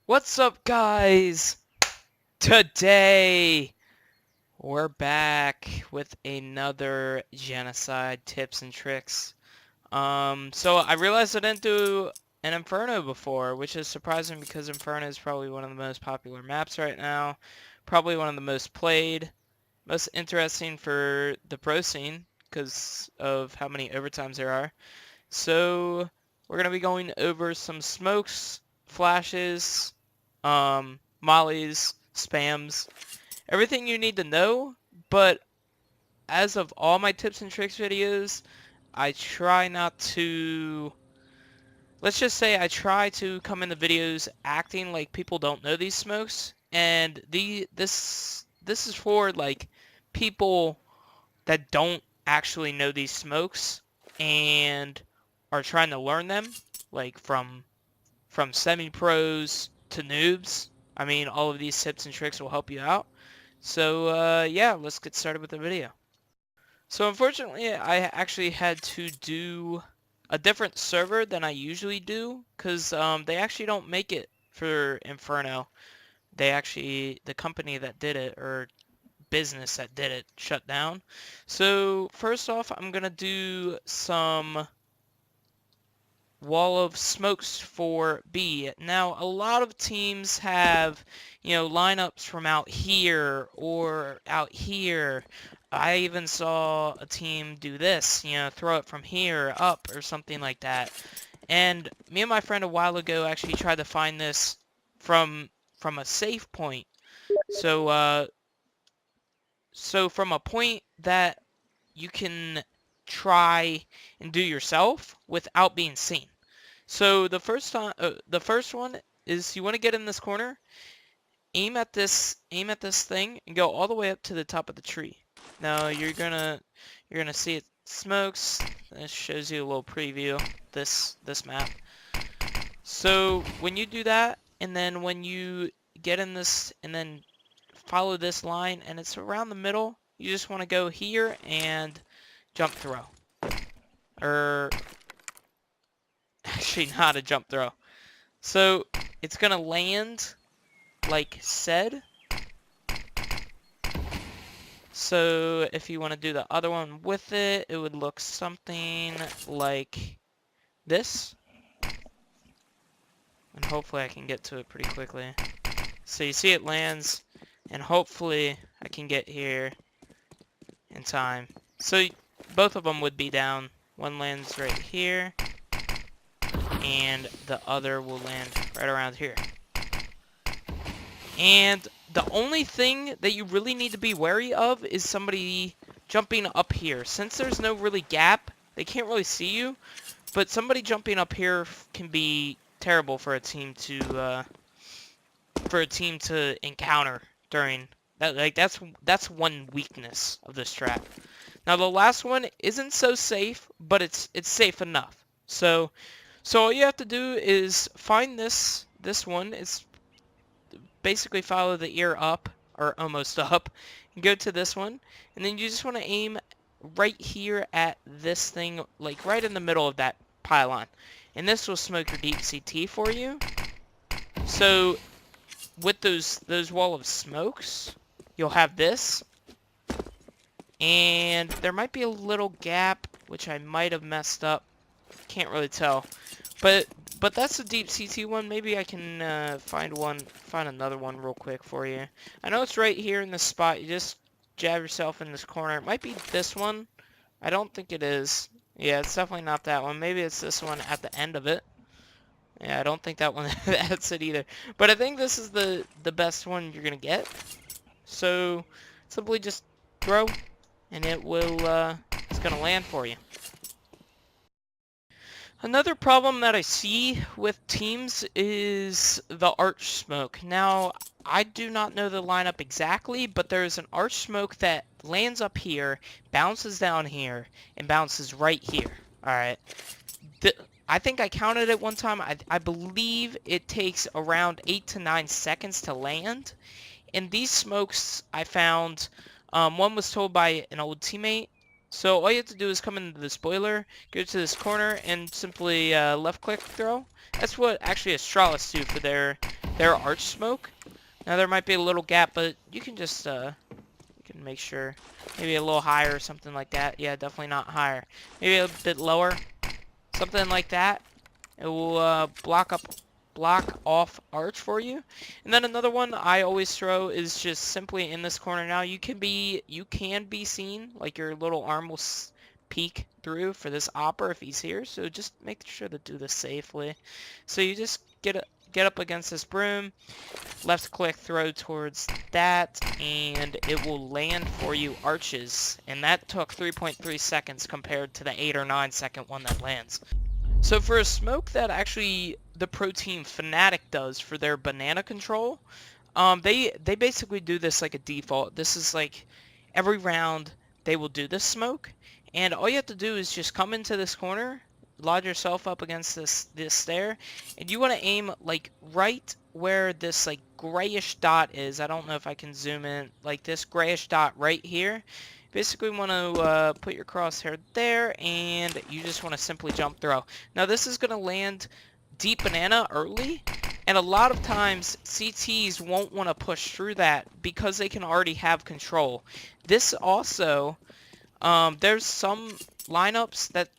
What's up, guys? Today we're back with another genocide tips and tricks. So I realized I didn't do an Inferno before, which is surprising because Inferno is probably one of the most popular maps right now, probably one of the most played, most interesting for the pro scene because of how many overtimes there are. So we're gonna be going over some smokes, flashes, mollies, spams, everything you need to know. But as of all my tips and tricks videos, I try not to, let's just say I try to come in the videos acting like people don't know these smokes. And this is for like people that don't actually know these smokes and are trying to learn them, like from semi-pros to noobs. I mean, all of these tips and tricks will help you out. So, yeah, let's get started with the video. So, unfortunately, I actually had to do a different server than I usually do, because they actually don't make it for Inferno. The company that did it, or business that did it, shut down. So, first off, I'm going to do some wall of smokes for B. Now, a lot of teams have, lineups from out here or out here. I even saw a team do this, throw it from here up or something like that. And me and my friend a while ago actually tried to find this from a safe point. So from a point that you can try and do yourself without being seen. So the first one is you want to get in this corner, aim at this thing, and go all the way up to the top of the tree. Now you're gonna see it smokes. This shows you a little preview. This map. So when you do that, and then when you get in this, and then follow this line, and it's around the middle, you just want to go here and jump throw. Or actually not a jump throw. So it's gonna land like said. So if you want to do the other one with it, it would look something like this. And hopefully I can get to it pretty quickly. So you see it lands, and hopefully I can get here in time. So both of them would be down. One lands right here, and the other will land right around here. And the only thing that you really need to be wary of is somebody jumping up here. Since there's no really gap, they can't really see you, but somebody jumping up here can be terrible for a team to encounter during that. Like that's one weakness of this strat. Now the last one isn't so safe, but it's safe enough. So all you have to do is find this one. It's basically follow the ear up, or almost up, and go to this one, and then you just want to aim right here at this thing, like right in the middle of that pylon. And this will smoke your deep CT for you. So with those wall of smokes, you'll have this, and there might be a little gap, which I might have messed up. Can't really tell, but that's a deep CT one. Maybe I can find another one real quick for you. I know it's right here in this spot. You just jab yourself in this corner. It might be this one. I don't think it is. Yeah, it's definitely not that one. Maybe it's this one at the end of it. Yeah, I don't think that one that's it either. But I think this is the best one you're gonna get. So simply just throw, and it will it's gonna land for you. Another problem that I see with teams is the arch smoke. Now, I do not know the lineup exactly, but there's an arch smoke that lands up here, bounces down here, and bounces right here. Alright. I think I counted it one time. I believe it takes around 8 to 9 seconds to land. And these smokes I found, one was told by an old teammate. So all you have to do is come into the spoiler, go to this corner, and simply left click throw. That's what actually Astralis do for their arch smoke. Now there might be a little gap, but you can just you can make sure maybe a little higher or something like that. Yeah, definitely not higher. Maybe a bit lower, something like that. It will block off arch for you. And then another one I always throw is just simply in this corner. Now you can be seen, like your little arm will peek through for this opper if he's here. So just make sure to do this safely. So you just get up against this broom, left click throw towards that, and it will land for you arches. And that took 3.3 seconds compared to the 8 or 9 second one that lands. So for a smoke that actually the pro team Fnatic does for their banana control, they basically do this like a default. This is like every round they will do this smoke, and all you have to do is just come into this corner, lodge yourself up against this stair, and you want to aim like right where this like grayish dot is. I don't know if I can zoom in, like this grayish dot right here. Basically want to put your crosshair there, and you just want to simply jump throw. Now this is going to land deep banana early, and a lot of times CTs won't want to push through that because they can already have control. This also, there's some lineups that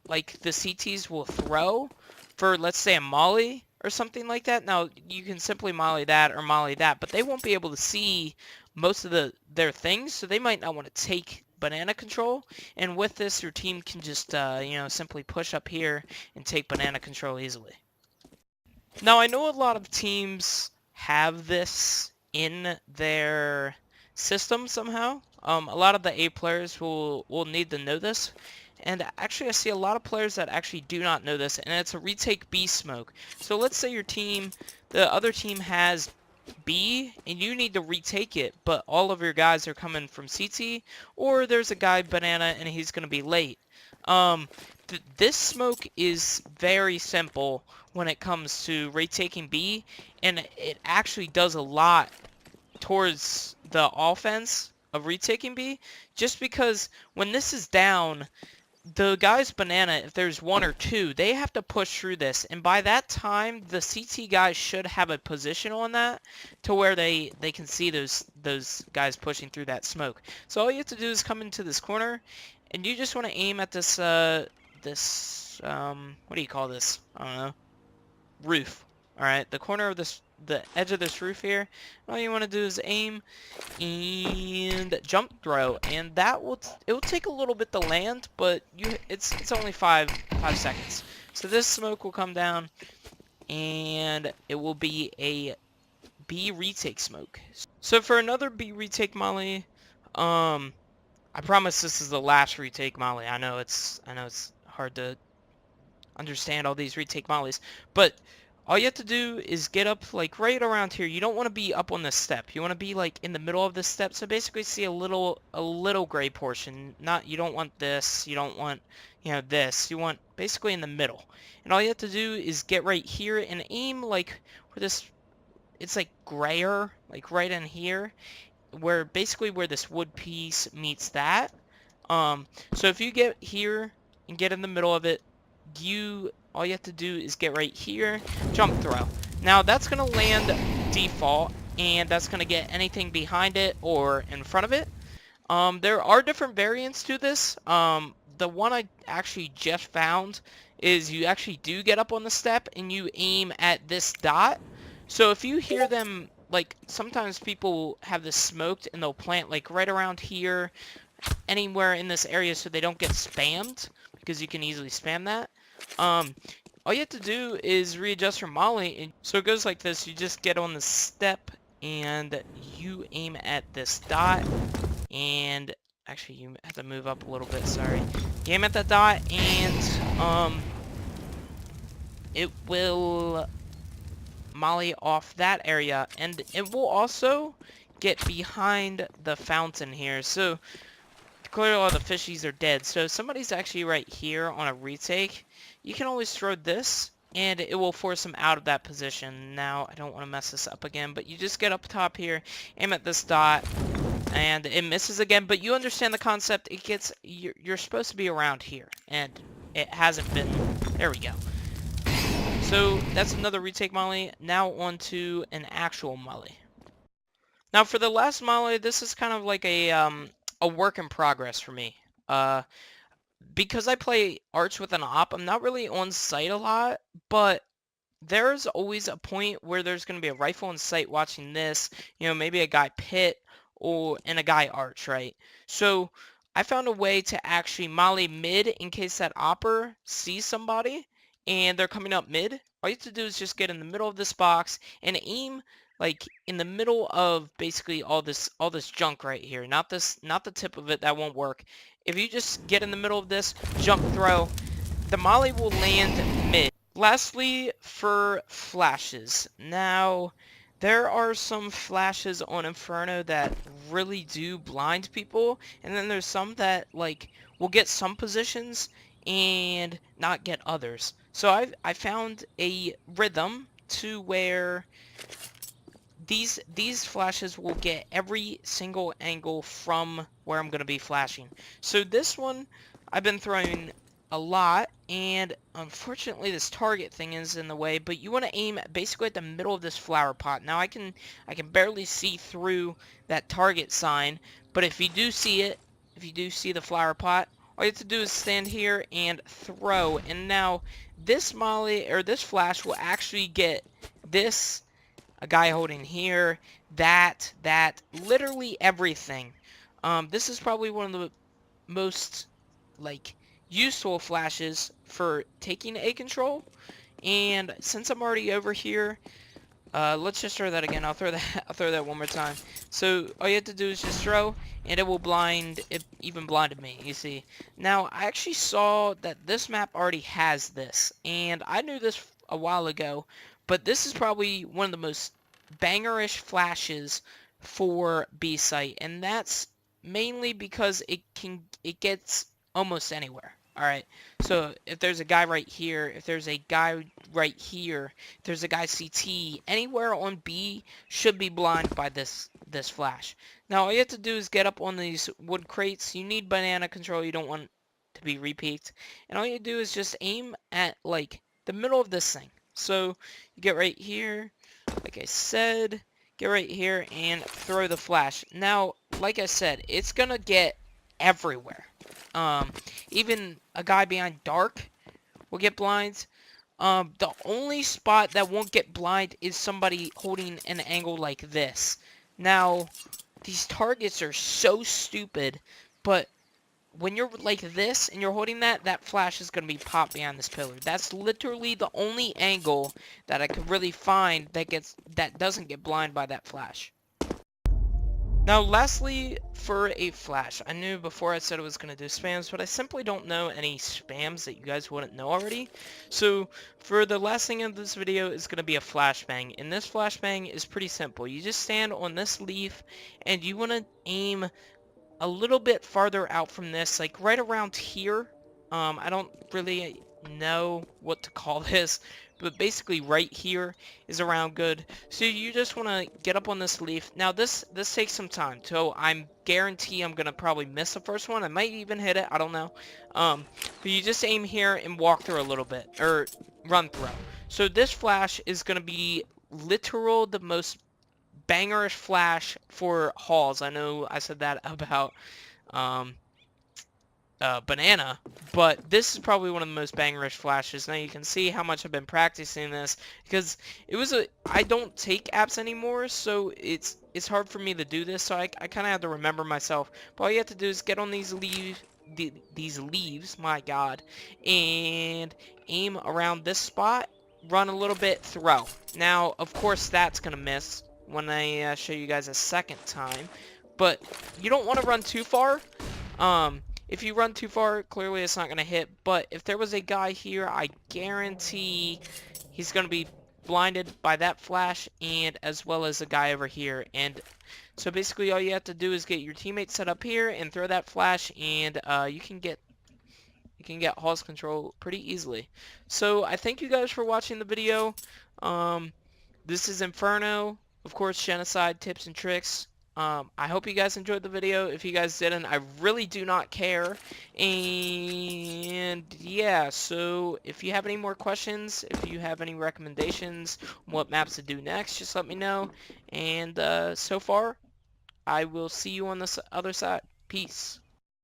like the CTs will throw for, let's say, a molly or something like that. Now you can simply molly that or molly that, but they won't be able to see most of their things, so they might not want to take banana control. And with this, your team can just simply push up here and take banana control easily. Now I know a lot of teams have this in their system somehow. A lot of the A players will need to know this. And actually I see a lot of players that actually do not know this, and it's a retake B smoke. So let's say your team, the other team has B, and you need to retake it, but all of your guys are coming from CT, or there's a guy banana and he's going to be late. This smoke is very simple when it comes to retaking B, and it actually does a lot towards the offense of retaking B, just because when this is down, the guys banana, if there's one or two, they have to push through this, and by that time the CT guys should have a position on that to where they can see those guys pushing through that smoke. So all you have to do is come into this corner, and you just want to aim at this what do you call this? I don't know. Roof. Alright, the corner of this, the edge of this roof here. All you want to do is aim and jump throw, and that will it will take a little bit to land, but it's only five seconds. So this smoke will come down, and it will be a B retake smoke. So for another B retake molly, I promise this is the last retake molly. I know it's hard to understand all these retake mollies, but all you have to do is get up like right around here. You don't want to be up on this step. You want to be like in the middle of this step. So basically see a little gray portion. You don't want this. You don't want, this. You want basically in the middle. And all you have to do is get right here and aim like where this, it's like grayer, like right in here, where basically where this wood piece meets that. So if you get here and get in the middle of it, all you have to do is get right here, jump throw. Now that's going to land default, and that's going to get anything behind it or in front of it. There are different variants to this. The one I actually just found is you actually do get up on the step and you aim at this dot. So if you hear them, like sometimes people have this smoked and they'll plant like right around here, anywhere in this area so they don't get spammed, because you can easily spam that. All you have to do is readjust your molly, and so it goes like this. You just get on the step and you aim at this dot, and actually you have to move up a little bit, sorry. You aim at that dot, and it will molly off that area, and it will also get behind the fountain here. So clearly all the fishies are dead. So if somebody's actually right here on a retake, you can always throw this, and it will force them out of that position. Now, I don't want to mess this up again, but you just get up top here, aim at this dot, and it misses again. But you understand the concept. It gets, you're supposed to be around here, and it hasn't been. There we go. So that's another retake molly. Now on to an actual molly. Now for the last molly, this is kind of like a work in progress for me. Uh, because I play arch with an op, I'm not really on site a lot, but there's always a point where there's going to be a rifle in sight watching this, maybe a guy pit and a guy arch, right? So I found a way to actually molly mid in case that opper sees somebody and they're coming up mid. All you have to do is just get in the middle of this box and aim like in the middle of basically all this junk right here. Not the tip of it, that won't work. If you just get in the middle of this, jump throw, the molly will land mid. Lastly, for flashes. Now, there are some flashes on Inferno that really do blind people, and then there's some that, like, will get some positions and not get others. So I found a rhythm to where these flashes will get every single angle from where I'm going to be flashing. So this one I've been throwing a lot, and unfortunately this target thing is in the way, but you want to aim basically at the middle of this flower pot. Now I can barely see through that target sign, but if you do see it, if you do see the flower pot, all you have to do is stand here and throw, and now this molly or this flash will actually get this, a guy holding here, that, literally everything. This is probably one of the most, like, useful flashes for taking A control. And since I'm already over here, let's just throw that again. I'll throw that. I'll throw that one more time. So all you have to do is just throw, and it will blind. It even blinded me. You see. Now I actually saw that this map already has this, and I knew this a while ago. But this is probably one of the most bangerish flashes for B site, and that's mainly because it gets almost anywhere. All right. So if there's a guy right here, if there's a guy right here, if there's a guy CT, anywhere on B should be blind by this flash. Now all you have to do is get up on these wood crates. You need banana control. You don't want to be repeaked. And all you do is just aim at like the middle of this thing. So you get right here, like I said, get right here and throw the flash. Now, like I said, it's gonna get everywhere. Even a guy behind dark will get blind. The only spot that won't get blind is somebody holding an angle like this. Now, these targets are so stupid, but when you're like this and you're holding that, that flash is going to be popped behind this pillar. That's literally the only angle that I could really find that doesn't get blind by that flash. Now, lastly, for a flash, I knew before I said I was going to do spams, but I simply don't know any spams that you guys wouldn't know already. So, for the last thing of this video is going to be a flashbang, and this flashbang is pretty simple. You just stand on this leaf, and you want to aim a little bit farther out from this, like right around here. I don't really know what to call this, but basically right here is around good. So you just want to get up on this leaf. Now this takes some time, so I'm guarantee I'm gonna probably miss the first one. I might even hit it, I don't know. But you just aim here and walk through a little bit, or run through. So this flash is gonna be literal the most bangerish flash for hauls. I know I said that about um, banana, but this is probably one of the most bangerish flashes. Now you can see how much I've been practicing this, because I don't take apps anymore, so it's hard for me to do this, so I kind of have to remember myself. But all you have to do is get on these leaves, my god, and aim around this spot, run a little bit, throw. Now, of course, that's going to miss when I show you guys a second time, but you don't want to run too far. If you run too far, clearly it's not going to hit, but if there was a guy here, I guarantee he's going to be blinded by that flash, and as well as a guy over here. And so basically all you have to do is get your teammates set up here and throw that flash, and you can get Hall's control pretty easily. So I thank you guys for watching the video. This is Inferno, of course, Genocide tips and tricks. I hope you guys enjoyed the video. If you guys didn't, I really do not care. And yeah, so if you have any more questions, if you have any recommendations on what maps to do next, just let me know. And so far, I will see you on the other side. Peace.